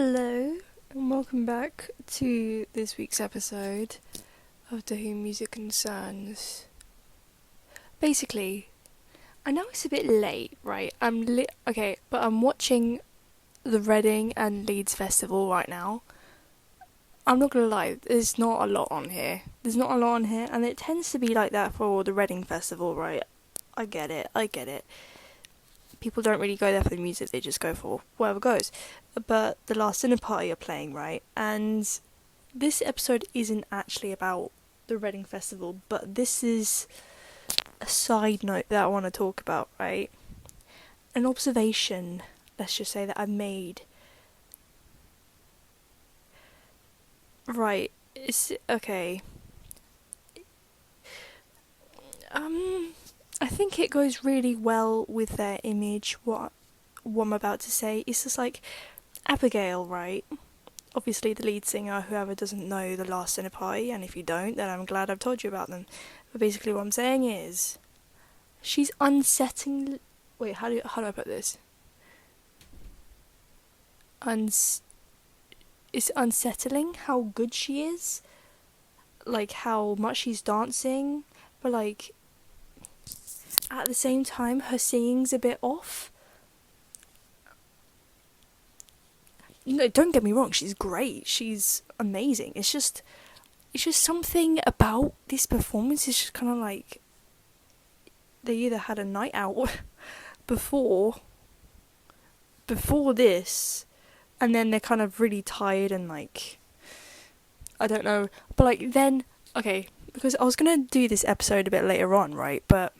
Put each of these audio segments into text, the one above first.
Hello, and welcome back to this week's episode of To Whom Music Concerns. Basically, I know it's a bit late, right? But I'm watching the Reading and Leeds Festival right now. I'm not gonna lie, there's not a lot on here. And it tends to be like that for the Reading Festival, right? I get it. People don't really go there for the music, they just go for whatever goes. But the Last Dinner Party are playing, right? And this episode isn't actually about the Reading Festival, but this is a side note that I want to talk about, right? An observation, let's just say, that I've made. Right, it's okay. I think it goes really well with their image, what I'm about to say. It's just like Abigail, right? Obviously the lead singer, whoever doesn't know The Last Dinner Party, and if you don't, then I'm glad I've told you about them. But basically what I'm saying is, she's unsettling... Wait, how do I put this? It's unsettling how good she is. Like, how much she's dancing, but like... at the same time, her singing's a bit off. No, don't get me wrong, she's great. She's amazing. It's just something about this performance. It's just kind of like they either had a night out before this, and then they're kind of really tired and like, I don't know. But like then, okay, because I was gonna do this episode a bit later on, right? But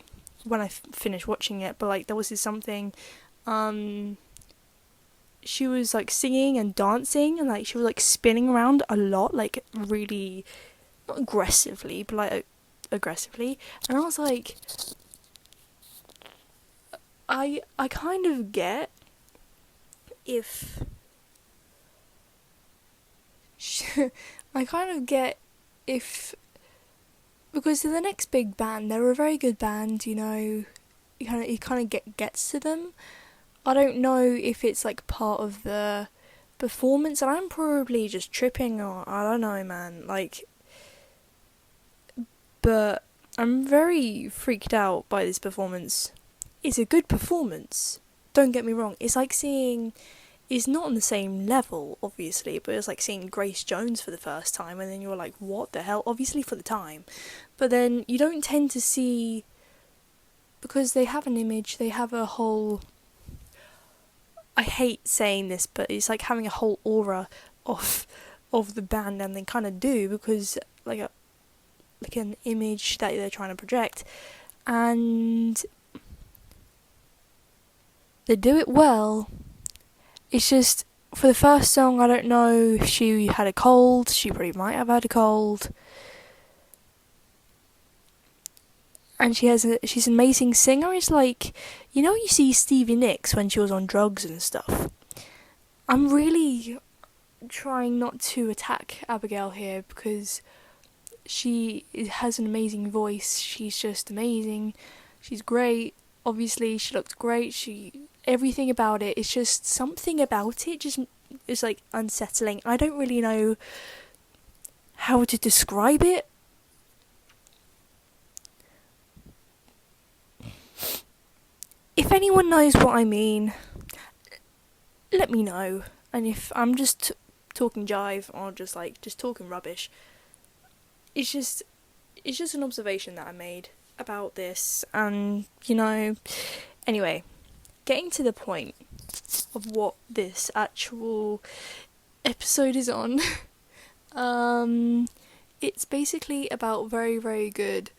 when I finished watching it, but like there was this something, she was like singing and dancing and like she was like spinning around a lot, like really, not aggressively, but like aggressively, and I was like, I kind of get if I kind of get if, because they're the next big band, they're a very good band, you know, you kind of gets to them. I don't know if it's like part of the performance, and I'm probably just tripping, or I don't know, man, like, but I'm very freaked out by this performance. It's a good performance, don't get me wrong. It's like seeing, it's not on the same level, obviously, but it's like seeing Grace Jones for the first time, and then you're like, what the hell, obviously for the time, but then you don't tend to see, because they have an image, they have a whole, I hate saying this, but it's like having a whole aura of the band, and they kind of do, because like an image that they're trying to project, and they do it well. It's just, for the first song, I don't know if she had a cold. She probably might have had a cold. And she's an amazing singer. It's like, you know, you see Stevie Nicks when she was on drugs and stuff. I'm really trying not to attack Abigail here, because she has an amazing voice. She's just amazing. She's great. Obviously, she looked great. Everything about it. It's just something about it. Just is like unsettling. I don't really know how to describe it. If anyone knows what I mean, let me know. And if I'm just talking jive or just talking rubbish, it's just an observation that I made about this. And you know, anyway, getting to the point of what this actual episode is on. It's basically about very, very good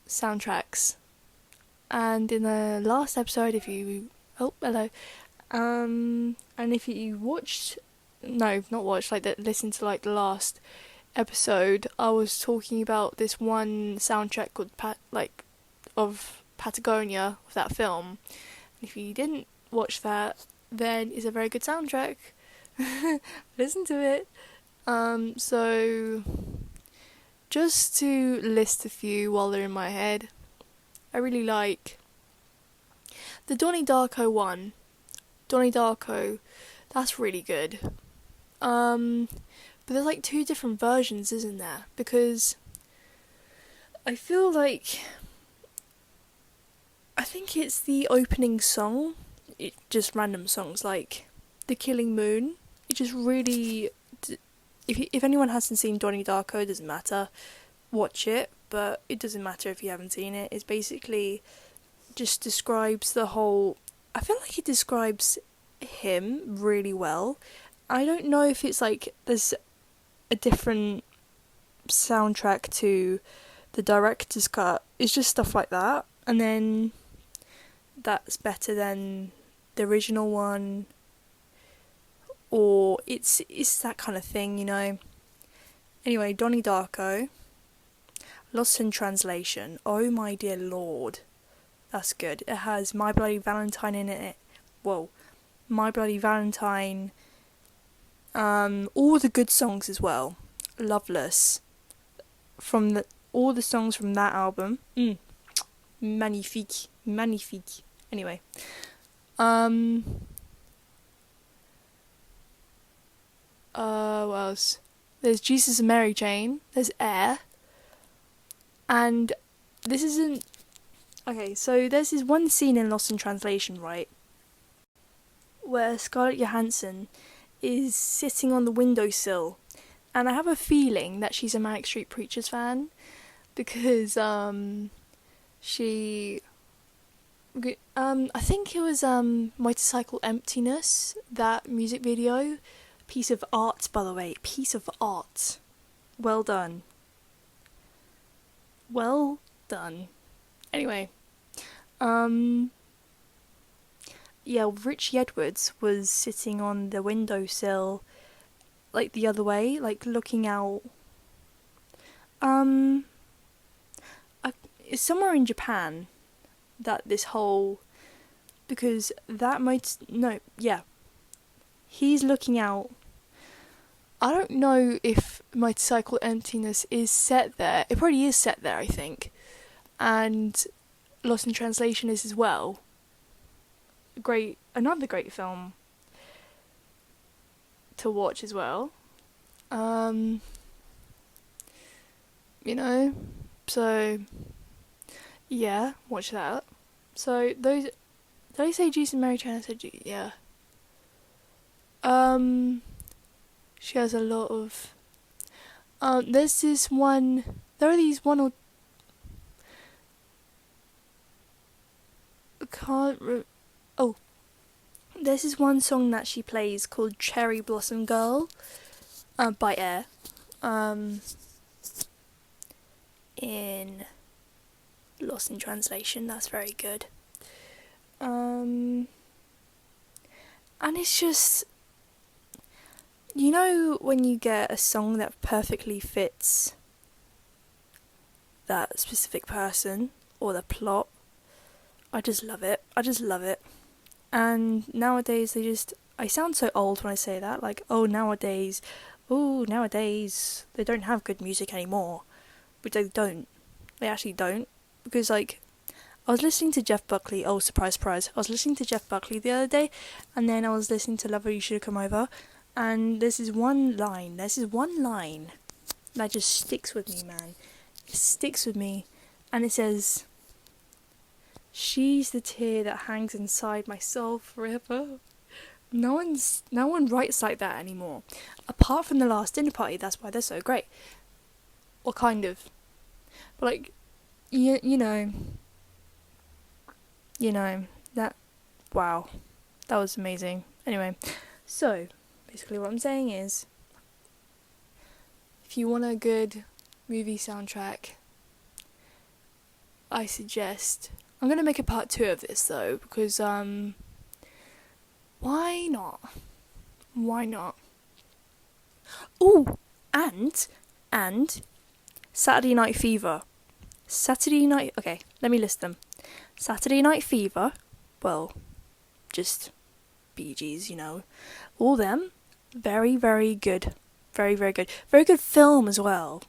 soundtracks. And in the last episode, and if you listened to like the last episode, I was talking about this one soundtrack called of Patagonia, of that film. If you didn't watch that, then it's a very good soundtrack. Listen to it. So just to list a few while they're in my head, I really like the Donnie Darko one. Donnie Darko, That's really good. But there's like two different versions, isn't there? Because I feel like I think it's the opening song. Just random songs like The Killing Moon. It just really. If anyone hasn't seen Donnie Darko, it doesn't matter. Watch it, but it doesn't matter if you haven't seen it. It's basically just describes the whole. I feel like it describes him really well. I don't know if it's like there's a different soundtrack to the director's cut. It's just stuff like that, and then that's better than the original one, or it's that kind of thing, you know. Anyway, Donnie Darko, Lost in Translation. Oh my dear lord, that's good. It has My Bloody Valentine in it. Whoa, My Bloody Valentine. All the good songs as well. Loveless. From all the songs from that album. Magnifique. Magnifique. Anyway. What else? There's Jesus and Marychain. There's Air. And this isn't... Okay, so there's this one scene in Lost in Translation, right? Where Scarlett Johansson is sitting on the windowsill, and I have a feeling that she's a Manic Street Preachers fan, because she I think it was Motorcycle Emptiness, that music video. Piece of art, by the way. Piece of art. Well done. Well done. Anyway, yeah, Richie Edwards was sitting on the windowsill, like the other way, like looking out. It's somewhere in Japan that this whole, because that might, no, yeah, he's looking out. I don't know if Motorcycle Emptiness is set there. It probably is set there, I think. And Lost in Translation is as well. Another great film to watch as well. You know, so yeah, watch that. So those, did I say Jesus and Marychain? I said yeah. She has a lot of. There's this one. There are these one or. There's this one song that she plays called Cherry Blossom Girl, by Air. In Lost in Translation, that's very good. And it's just, you know, when you get a song that perfectly fits that specific person or the plot, I just love it. And nowadays I sound so old when I say that, like, nowadays they don't have good music anymore. But they actually don't, because like, I was listening to Jeff Buckley, surprise, I was listening to Jeff Buckley the other day, and then I was listening to Lover You Should Have Come Over, and there's this one line that just sticks with me, man. It sticks with me, and it says, "She's the tear that hangs inside my soul forever." No one writes like that anymore, apart from The Last Dinner Party. That's why they're so great, or kind of. But like, you know that. Wow, that was amazing. Anyway, so basically what I'm saying is, if you want a good movie soundtrack, I suggest. I'm gonna make a part 2 of this though, because why not? Oh, and Saturday Night Fever. Okay, let me list them. Saturday Night Fever, well, just Bee Gees, you know. All them, very, very good. Very, very good. Very good film as well.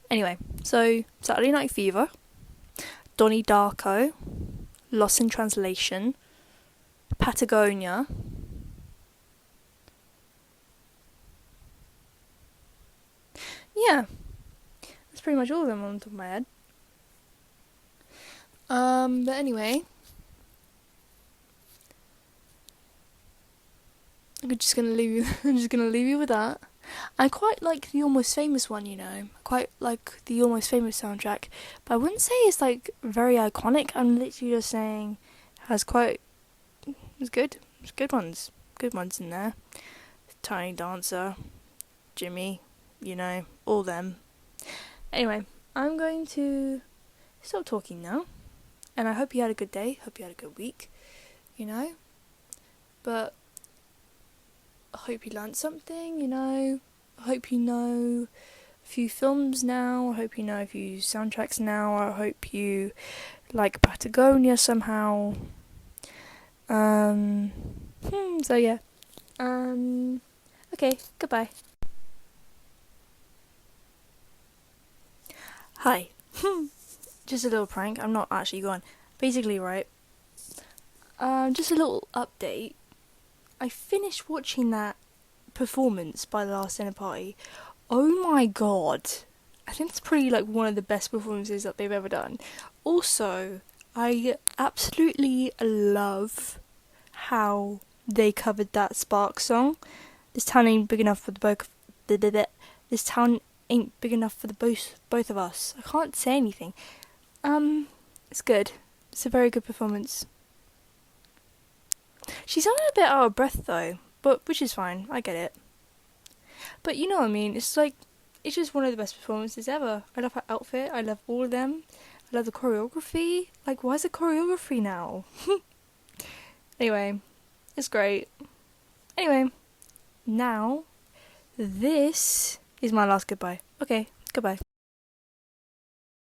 Anyway, so Saturday Night Fever, Donnie Darko, Lost in Translation, Patagonia. Yeah, that's pretty much all of them on the top of my head. But anyway, I'm just gonna leave you. I'm just gonna leave you with that. I quite like the Almost Famous one, you know. I quite like the Almost Famous soundtrack, but I wouldn't say it's like very iconic. I'm literally just saying has quite. It's good. It's good ones in there. Tiny Dancer, Jimmy, you know, all them. Anyway, I'm going to stop talking now, and I hope you had a good day. Hope you had a good week. You know, but I hope you learned something, you know. I hope you know a few films now. I hope you know a few soundtracks now. I hope you like Patagonia somehow. So yeah. Okay, goodbye. Hi. Just a little prank. I'm not actually gone. Basically, right. Just a little update. I finished watching that performance by The Last Dinner Party. Oh my god. I think it's pretty like one of the best performances that they've ever done. Also, I absolutely love how they covered that Spark song. This town ain't big enough for the both. This town ain't big enough for the both of us. I can't say anything. It's good. It's a very good performance. She sounded a bit out of breath though, but which is fine. I get it. But you know what I mean. It's like it's just one of the best performances ever. I love her outfit. I love all of them. I love the choreography. Like, why is it choreography now? Anyway, it's great. Anyway, now this is my last goodbye. Okay, goodbye.